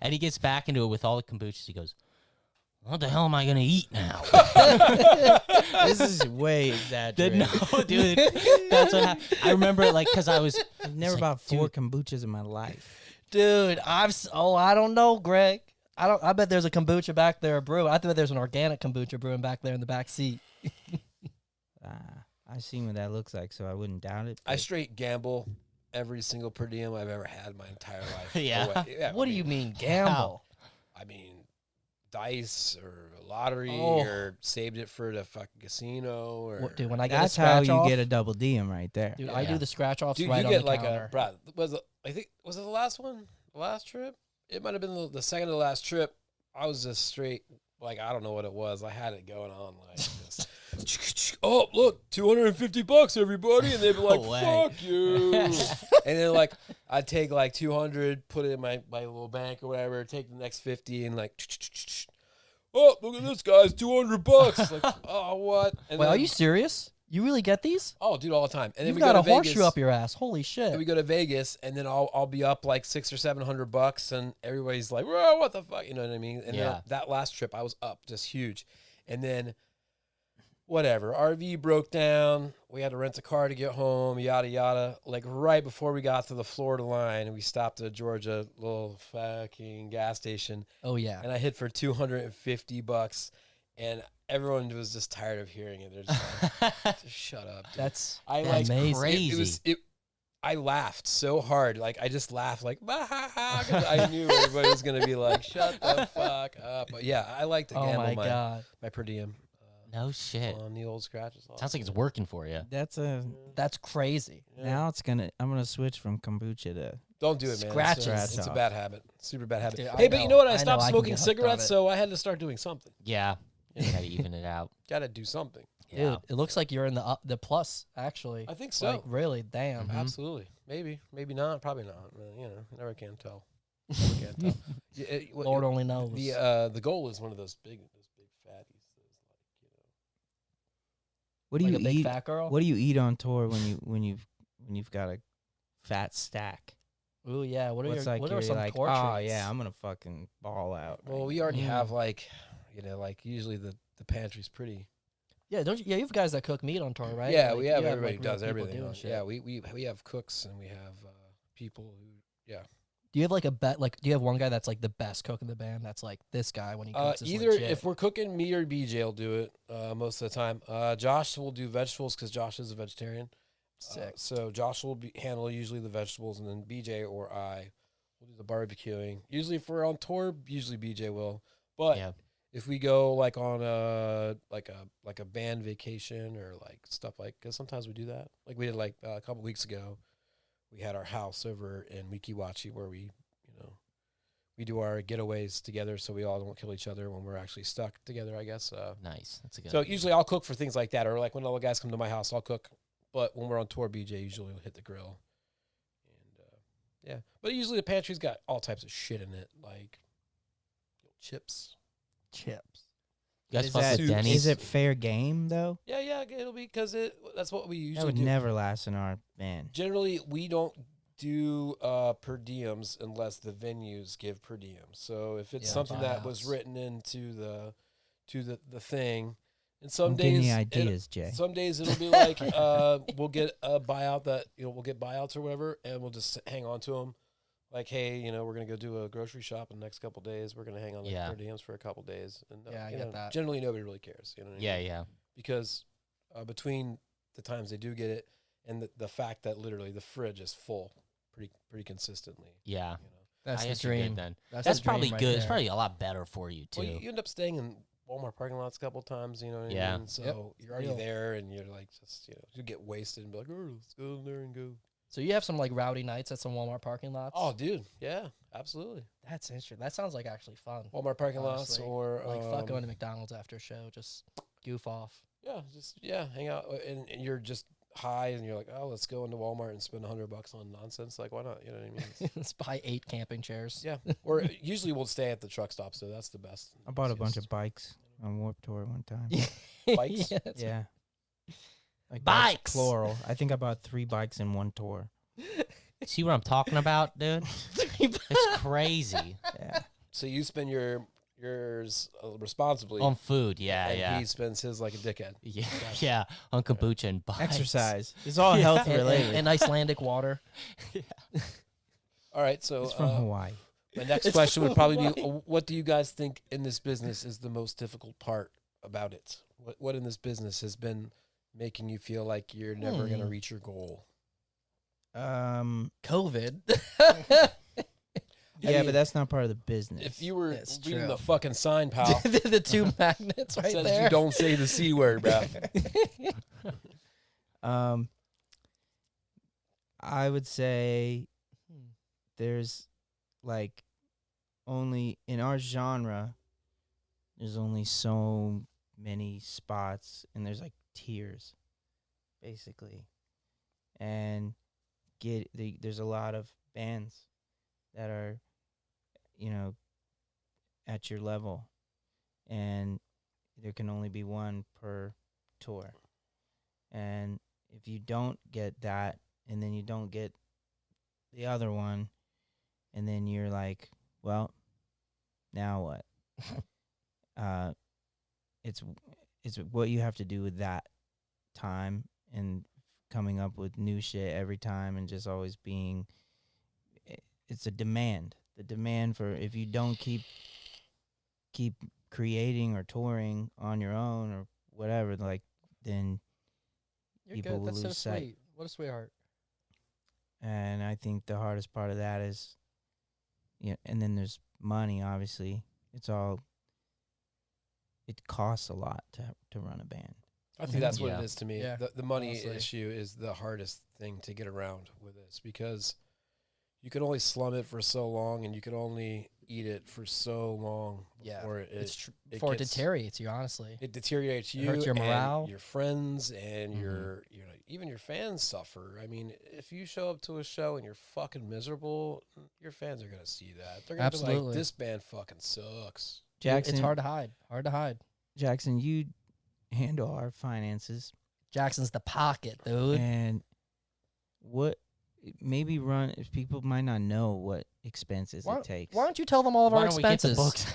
and he gets back into it with all the kombuchas. He goes, "What the hell am I gonna eat now?" This is way exaggerated. No, dude, that's what happened. I remember it because I was. I've never It's like, bought 4 dude. kombuchas in my life. Dude, I don't know, Greg. I bet there's a kombucha back there brewing. I bet there's an organic kombucha brewing back there in the back seat. I've seen what that looks like, so I wouldn't doubt it. I but straight gamble every single per diem I've ever had in my entire life. Yeah. Away. What do you mean, gamble? I mean, dice or lottery Oh. or saved it for the fucking casino or. What, dude, when I get that's a how scratch you off, get a double diem right there. dude, I Yeah. do the scratch offs Dude, right you on get the like counter. was it the last one? The last trip? It might have been the second to the last trip. I was just straight, like, I don't know what it was. I had it going on like this. Oh, look, $250, everybody. And they'd be like, No way. fuck you. And then, like, I'd take, like, 200, put it in my little bank or whatever, take the next 50, and, like, oh, look at this, guys, $200. Like, oh, what? And Wait, are then- you serious? You really get these? Oh, dude, all the time. And then You've we got go a to horseshoe Vegas. up your ass. Holy shit. We go to Vegas, and then I'll be up like $600 or $700, and everybody's like, "Whoa, what the fuck?" You know what I mean? And Yeah. then that last trip, I was up just huge, and then whatever, RV broke down. We had to rent a car to get home. Yada yada. Like right before we got to the Florida line, we stopped at a Georgia little fucking gas station, Oh, yeah. and I hit for $250, and everyone was just tired of hearing it. They're just like, just shut up, dude. That's I like amazing. crazy. It was I laughed so hard. Like, I just laughed like, bah, ha, ha, 'cause I knew everybody was going to be like, shut the fuck up. But yeah, I like to Oh gamble my my god, per diem No shit. on the old scratches. Sounds like it's working for you. That's a that's crazy. now it's gonna. I'm gonna switch from kombucha to. Don't do it, man. Scratches. It's a bad habit. Super bad habit. Dude, hey, I but you know. know what? I I know stopped I can smoking get hooked on cigarettes, it. so I had to start doing something. Yeah. You gotta even it out. Got to do something. Yeah. Dude, it looks like you're in the plus actually. I think so. Like really, damn. Mhm. Absolutely. Maybe. Maybe not. Probably not. You know, never can tell. Never can tell. Lord only knows. The goal is one of those big fatties. What do Like you a big eat? fat girl. What do you eat on tour when you've got a fat stack? Ooh yeah. What are What's your like what are you're some like? tour Oh treats? yeah, I'm gonna fucking ball out. Well, right we now." already Mm. have like, like usually the pantry's pretty. Yeah, don't you? Yeah, you have guys that cook meat on tour, right? Yeah, Like, we you have like, everybody real does people everything. doing On. shit. Yeah, we have cooks and we have people who. Yeah. Do you have like a bet? Like, do you have one guy that's like the best cook in the band? That's like this guy when he cooks. Is Either legit? if we're cooking, me or BJ will do it most of the time. Josh will do vegetables because Josh is a vegetarian. Sick. So Josh will handle usually the vegetables, and then BJ or I will do the barbecuing. Usually, if we're on tour, usually BJ will. But Yeah. if we go like on a band vacation or like stuff like, because sometimes we do that. Like we did like a couple weeks ago, we had our house over in Wikiwachi where we do our getaways together, so we all don't kill each other when we're actually stuck together, I guess. Nice. That's a good. So usually I'll cook for things like that, or like when all the guys come to my house, I'll cook. But when we're on tour, BJ usually will hit the grill. And yeah, but usually the pantry's got all types of shit in it, like chips. chips. You guys Is fuck that- with Denny's? Is it fair game though? Yeah, it'll be because that's what we That usually would do. never last in our band. Generally, we don't do per diems unless the venues give per diem. So if it's Yeah, something that was buyouts. written into the thing, and some Don't give days me ideas, Jay. some days it'll be like we'll get a buyout that we'll get buyouts or whatever, and we'll just hang on to them. Like, hey, we're gonna go do a grocery shop in the next couple days. We're gonna hang on to Yeah. per diems for a couple days, and Yeah, I get that. Generally, nobody really cares. You know what I Yeah, mean? yeah. Because between the times they do get it and the fact that literally the fridge is full pretty consistently. Yeah. That's I the guess you're good dream. then. That's That's the dream probably right good. It's there. probably a lot better for you too. Well, you end up staying in Walmart parking lots a couple times, you know what Yeah. I mean? So Yep. you're already Real. there, and you're like, just, you get wasted and be like, oh, let's go in there and go. So you have some like rowdy nights at some Walmart parking lots. Oh, dude. Yeah, absolutely. That's interesting. That sounds like actually fun. Walmart parking lots Honestly. or. Like fuck going to McDonald's after a show, just goof off. Yeah, hang out. And you're just high, and you're like, oh, let's go into Walmart and spend $100 on nonsense. Like, why not? You know what I mean? Let's buy 8 camping chairs. Yeah. Or usually we'll stay at the truck stop, so that's the best. I bought a bunch easiest. of bikes on Warped Tour one time. Bikes? Yeah, that's- Yeah. Like Bikes! Plural. I think I bought 3 bikes in one tour. See what I'm talking about, dude? It's crazy. Yeah. So you spend yours responsibly. On food, yeah, and yeah. he spends his like a dickhead. Yeah, yeah, on kombucha and bikes. Exercise. It's all Yeah. health and, related. and Icelandic water. All right, so It's from Hawaii. my next question would probably be, what do you guys think in this business is the most difficult part about it? What in this business has been making you feel like you're never going to reach your goal? COVID. Yeah, mean, but that's not part of the business. If you were That's reading true. the fucking sign, pal, the 2 magnets it right says there. you don't say the C word, bro. I would say there's like only in our genre there's only so many spots, and there's like tiers basically, and there's a lot of bands that are at your level, and there can only be one per tour. And if you don't get that, and then you don't get the other one, and then you're like, well, now what? It's what you have to do with that time, and coming up with new shit every time, and just always being, it's a demand. The demand for, if you don't keep creating or touring on your own or whatever, like, then You're people good. will That's so lose sight. sweet. What a sweetheart. And I think the hardest part of that is, and then there's money, obviously. It costs a lot to run a band. I think that's what Yeah. it is to me. Yeah, The money honestly. issue is the hardest thing to get around with this, because you can only slum it for so long, and you can only eat it for so long Yeah, before before it deteriorates you, honestly. it deteriorates you, hurts your and morale. your friends, and Mhm. your even your fans suffer. I mean, if you show up to a show and you're fucking miserable, your fans are gonna see that. They're gonna be like, Absolutely. "This band fucking sucks." Jackson, It's hard to hide. Hard to hide. Jackson, you handle our finances, Jackson's the pocket, dude. and maybe run. If people might not know what expenses it takes. Why don't you tell them all of Why our don't we get the expenses? books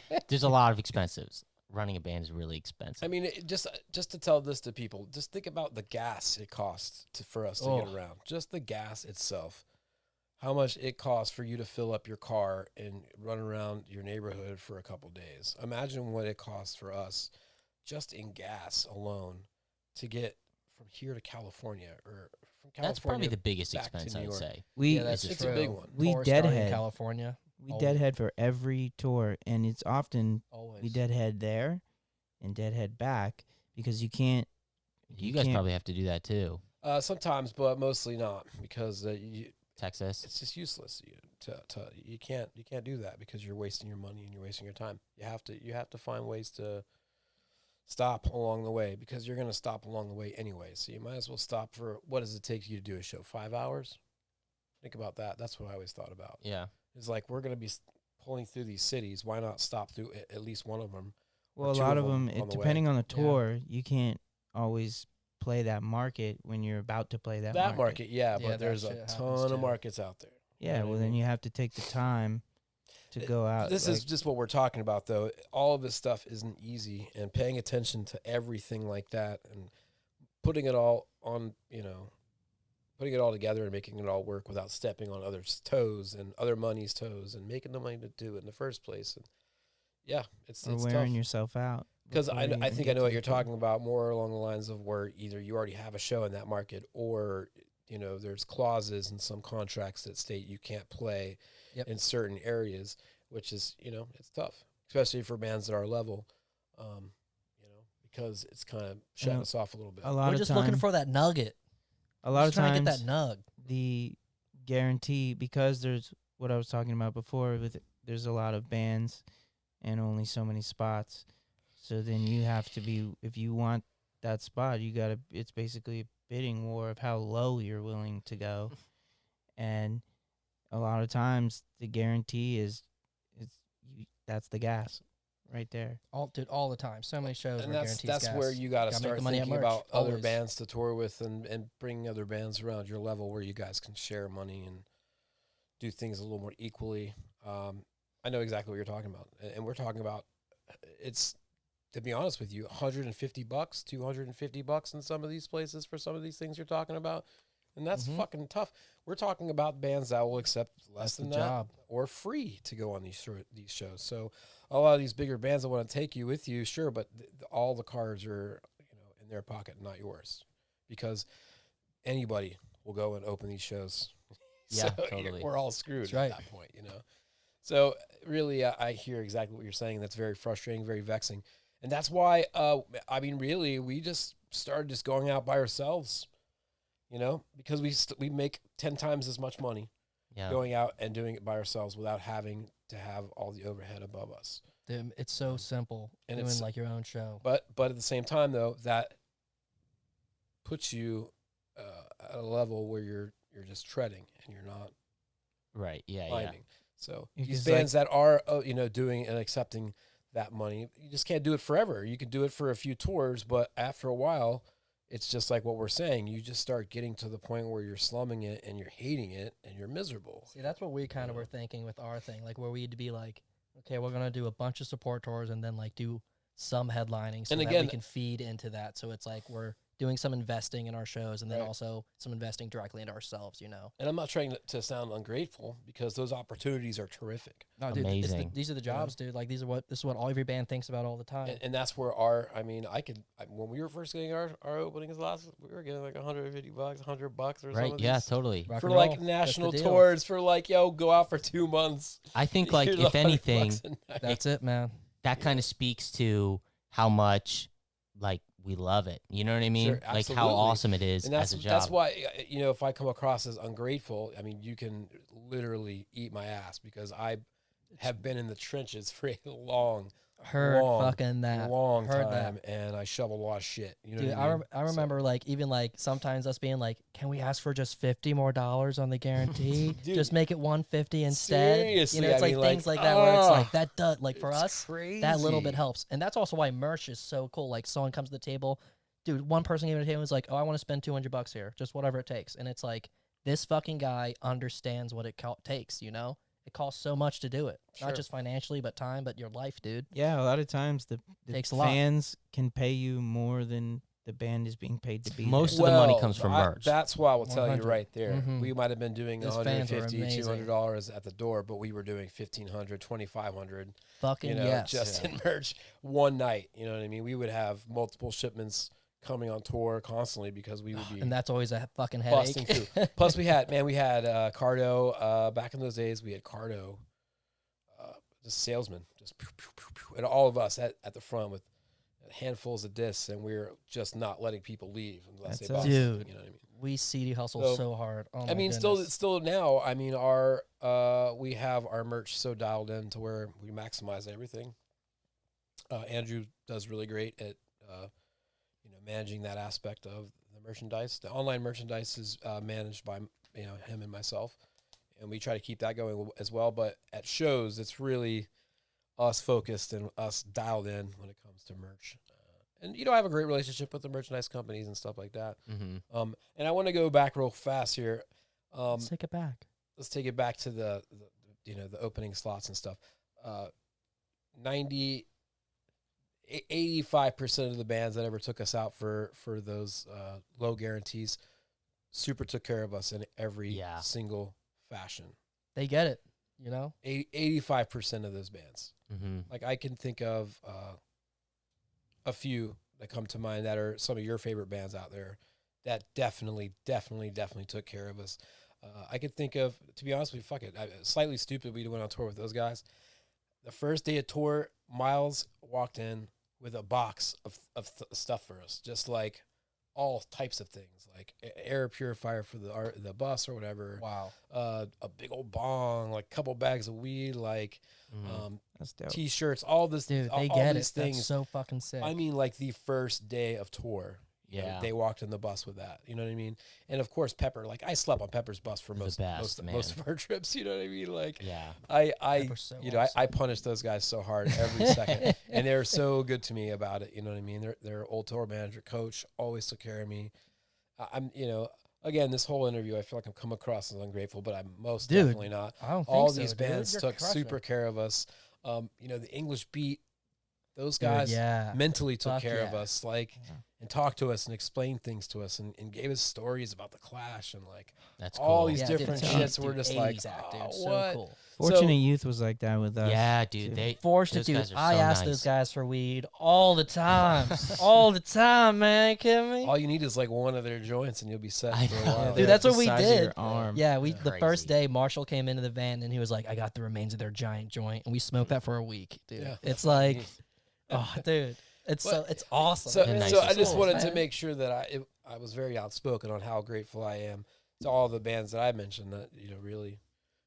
out? There's a lot of expenses. Running a band is really expensive. I mean, just to tell this to people, just think about the gas it costs for us to get Oh. around. Just the gas itself, how much it costs for you to fill up your car and run around your neighborhood for a couple days. Imagine what it costs for us just in gas alone to get from here to California, or from California. That's probably the biggest back to expense, New I'd York. say. we Yeah, that's it's true. a big one. We Tour starting in deadhead. California. we always. deadhead for every tour, and it's often Always. we deadhead there and deadhead back because you can't. You guys can't- probably have to do that too. Sometimes, but mostly not, because Texas. it's just useless. You can't do that, because you're wasting your money and you're wasting your time. You have to find ways to stop along the way, because you're going to stop along the way anyway. So you might as well stop for, what does it take you to do a show? 5 hours? Think about that. That's what I always thought about. Yeah. It's like, we're going to be pulling through these cities. Why not stop through at least one of them? Well, a two lot of of them, them on the way. depending on the tour, you can't always play that market when you're about to play that Market, yeah, Yeah, but there's that a shit happens ton too. of markets out there. Yeah, know what well, I then mean? you have to take the time to go out. This is like- just what we're talking about, though. All of this stuff isn't easy, and paying attention to everything like that, and putting it all on, putting it all together and making it all work without stepping on others' toes and other money's toes, and making the money to do it in the first place. And yeah, it's or tough. wearing yourself out. Because before I you even think I get know to what the you're tour. talking about, more along the lines of where either you already have a show in that market, or there's clauses in some contracts that state you can't play Yep. in certain areas, which is it's tough, especially for bands at our level, because it's kind of shutting know, us off a little bit. A lot We're of just time, looking for that nugget. a lot of Just trying to times get that nug. the guarantee, because there's what I was talking about before with there's a lot of bands and only so many spots. So then you have to be, if you want that spot, it's basically a bidding war of how low you're willing to go. And a lot of times the guarantee that's the gas right there. All the time. So many shows And where that's guarantees gas. where you got to Gotta make start the money at thinking merch, about other always. bands to tour with, and bringing other bands around your level where you guys can share money and do things a little more equally. I know exactly what you're talking about, and we're talking about, it's, to be honest with you, $150, $250 in some of these places for some of these things you're talking about, and that's Mhm. fucking tough. We're talking about bands that will accept less That's the than that, job. or free to go on these shows. So a lot of these bigger bands that want to take you with you, sure, but all the cards are in their pocket, not yours, because anybody will go and open these shows. Yeah, So totally. we're all screwed That's at right. that point, So really, I hear exactly what you're saying. That's very frustrating, very vexing, and that's why. Really, we just started just going out by ourselves, because we make 10 times as much money Yeah. going out and doing it by ourselves without having to have all the overhead above us. Dude, it's so simple. And Doing it's- like your own show. But at the same time, though, that puts you at a level where you're just treading and you're not Right. Yeah. Yeah. finding. So Because, these like- bands that are doing and accepting that money, you just can't do it forever. You can do it for a few tours, but after a while, it's just like what we're saying. You just start getting to the point where you're slumming it and you're hating it and you're miserable. See, that's what we kind of were thinking with our thing, like where we'd be like, okay, we're gonna do a bunch of support tours and then like do some headlining, so And that again- we can feed into that. So it's like we're doing some investing in our shows, and then Right. also some investing directly into ourselves. You know, And I'm not trying to sound ungrateful because those opportunities are terrific. no, dude, Amazing. these are the jobs, dude. Like this is what all every band thinks about all the time. And that's where when we were first getting our openings last, we were getting like $150, $100 or Right? something. Yeah, totally. Rock For and like roll. That's the national deal. tours, for like, go out for 2 months. I think like Here's if $100 anything, a night. That's it, man. that kind of speaks to how much like we love it. You know what I mean? Sure, like how absolutely. awesome it is And as a job. that's why, if I come across as ungrateful, I mean, you can literally eat my ass because I have been in the trenches for a long Fucking that. long Heard time, that. and I shoveled a lot of shit. You know Dude, what I mean? I remember like even like sometimes us being like, can we ask for just $50 more on the guarantee? Dude. Just make it $150 instead. Seriously, you know, it's I like mean, things like, like that where it's like ah, that does like for it's us that little bit crazy. helps, and that's also why merch is so cool. Like someone comes to the table, dude. One person came to the table and was like, oh, I want to spend $200 here, just whatever it takes, and it's like this fucking guy understands what it takes. You know, it costs so much to do it, Sure. not just financially, but time, but your life, dude. Yeah, a lot of times the Takes a lot. fans can pay you more than the band is being paid to be Most there. of the money comes from merch. That's why I will tell you 100. right there. Mhm. We might have been doing Those fans are $150, amazing. $200 at the door, but we were doing $1,500, $2,500. Fucking yes. Just in merch one night. You know what I mean? We would have multiple shipments coming on tour constantly because we would be and that's always a fucking busting headache. through. Plus, we had Cardo. Back in those days, we had Cardo, just salesmen, just pew, pew, pew, pew, and all of us at the front with handfuls of discs, and we were just not letting people leave unless That's they us. bought. Dude. You know what I mean? We CD hustle So, so hard. Oh I my mean, goodness. still now. I mean, we have our merch so dialed in to where we maximize everything. Andrew does really great at managing that aspect of the merchandise. The online merchandise is managed by him and myself, and we try to keep that going as well. But at shows, it's really us focused and us dialed in when it comes to merch. And I have a great relationship with the merchandise companies and stuff like that. Mm-hmm. And I want to go back real fast here. Let's take it back. Let's take it back to the opening slots and stuff. 85% of the bands that ever took us out for those low guarantees, Super took care of us in every single fashion. They get it, you know? 85% of those bands. Mm-hmm. Like I can think of a few that come to mind that are some of your favorite bands out there that definitely took care of us. I could think of, to be honest with you, fuck it, Slightly Stupid, we went on tour with those guys. The first day of tour, Miles walked in with a box of stuff for us, just like all types of things, like air purifier for the bus or whatever. Wow. A big old bong, like a couple bags of weed, like That's dope. T-shirts, all this, Dude, all, they all get these it. things. That's so fucking sick. I mean, like the first day of tour, Yeah. they walked in the bus with that. You know what I mean? And of course, Pepper. Like I slept on Pepper's bus for most best, most of our trips. You know what I mean? Like Yeah. I Pepper's so I punish those guys so hard every second, and they're so good to me about it. You know what I mean? Their old tour manager, coach, always took care of me. I'm again, this whole interview, I feel like I'm come across as ungrateful, but I'm most Dude, definitely not. I don't think All so, these dude. bands You're took crushing super it. care of us. The English Beat, those Dude, guys yeah. mentally took Fuck care of yeah. us, like, and talked to us and explained things to us and gave us stories about the Clash and like That's all cool. these Yeah, dude, different dude, shits. dude, We're just like, 80s act, dude. oh, So what? cool. Fortunate Youth was like that with us. Yeah, dude. too. They Fortunate, those dude. guys are I so ask nice. those guys for weed all the time. All the time, man. You kidding me? All you need is like one of their joints and you'll be set I for a know. while. Dude, They're that's the what we size of your did. arm. Yeah, the first Crazy. day Marshall came into the van and he was like, I got the remains of their giant joint, and we smoked that for a week, dude. Yeah. It's like, oh, dude, it's it's awesome. So, The so I nicest just guys, wanted to man. make sure that I was very outspoken on how grateful I am to all the bands that I mentioned that really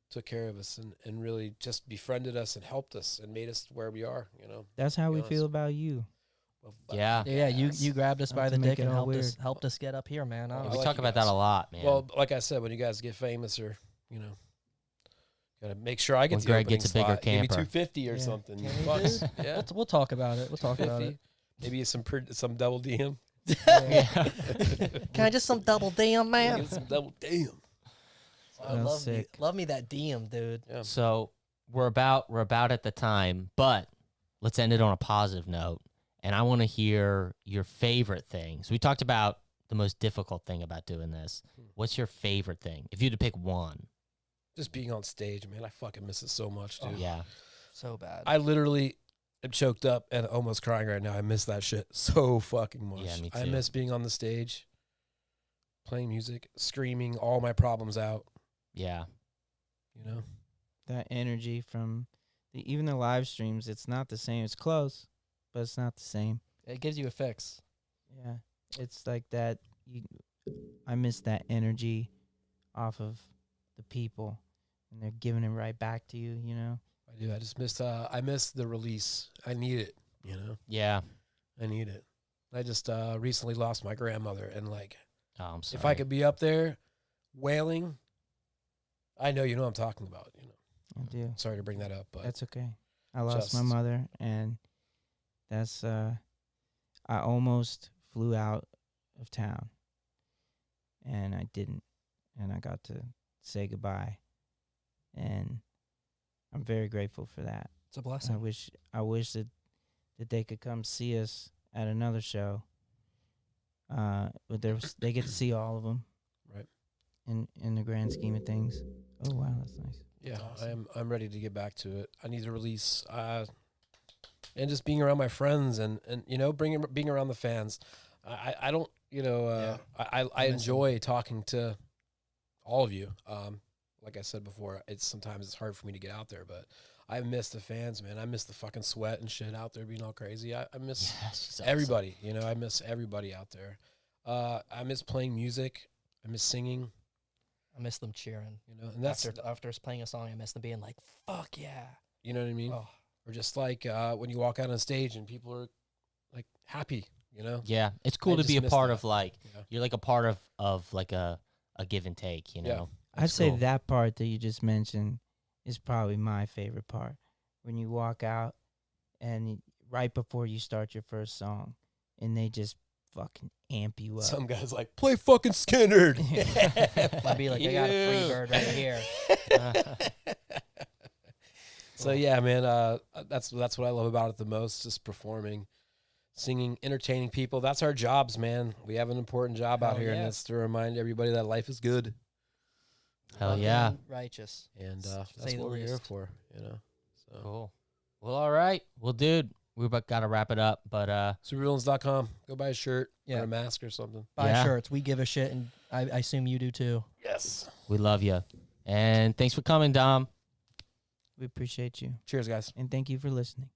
took care of us and really just befriended us and helped us and made us where we are. That's how be we honest. feel about you. Well, Yeah. Yeah, you yes. grabbed us Not by to the make dick it and all helped us get up here, man. Well, I We like talk you about that guys. a lot, man. Well, like I said, when you guys get famous or gotta make sure I get When the Greg opening gets a bigger slot. Give me camper. 250 or Yeah. something. Can we, Bucks. dude? Yeah, We'll talk about it. We'll talk about 250. it. Maybe some double DM. yeah. Can I just some double DM, man? Get some double DM. I That's love sick. love me that DM, dude. Yeah. So we're about at the time, but let's end it on a positive note. And I want to hear your favorite things. We talked about the most difficult thing about doing this. What's your favorite thing? If you had to pick one. Just being on stage, man. I fucking miss it so much, dude. Yeah. So bad. I literally am choked up and almost crying right now. I miss that shit so fucking much. Yeah, me I too. miss being on the stage, playing music, screaming all my problems out. Yeah. You know? That energy from even the live streams, it's not the same. It's close, but it's not the same. It gives you a fix. Yeah, it's like that. I miss that energy off of the people, and they're giving it right back to you. You know. I do. I just missed. I miss the release. I need it. You know. Yeah. I need it. I just recently lost my grandmother, and like, Oh, I'm sorry. if I could be up there, wailing, I know you know what I'm talking about. You know. I do. Sorry to bring that up, but That's okay. I lost my Just- mother, and that's I almost flew out of town, and I didn't, and I got to say goodbye, and I'm very grateful for that. It's a I blessing. wish that they could come see us at another show. But they get to see all of them, Right. In the grand scheme of things. Oh wow, that's nice. yeah, awesome. I'm ready to get back to it. I need to release, and just being around my friends and you know, being around the fans. I don't, you know, I miss 'em. enjoy talking to all of you. Like I said before, sometimes it's hard for me to get out there, but I miss the fans, man. I miss the fucking sweat and shit out there being all crazy. I miss Yeah, she's awesome. everybody, you know. I miss everybody out there. I miss playing music. I miss singing, I miss them cheering. you know, and that's After playing a song, I miss them being like, "Fuck yeah!" you know what I mean. Oh, Or just like when you walk out on stage and people are like happy, you know. Yeah. It's cool to just be a miss part that. of like, Yeah. you're like a part of like a give and take, you Yeah. know? I'd That's say cool. that part that you just mentioned is probably my favorite part. When you walk out and right before you start your first song, and they just fucking amp you up. Some guys like play fucking Skinnerd. I'd be like, "I got a free you. bird right here." So yeah, man, that's what I love about it the most, just performing, singing, entertaining people. That's our jobs, man. We have an important job out Hell here, and yeah. it's to remind everybody that life is good, Hell Loving yeah. and righteous. and S- that's say the what we're here least. for, you know. So Cool. Well, all right. Well, dude, we got to wrap it up, but Supervillains.com. Go buy a shirt Yeah. or a mask or something. Buy Yeah. shirts. We give a shit, and I assume you do too. Yes. we love you. And thanks for coming, Dom. We appreciate you, Cheers, guys. and thank you for listening.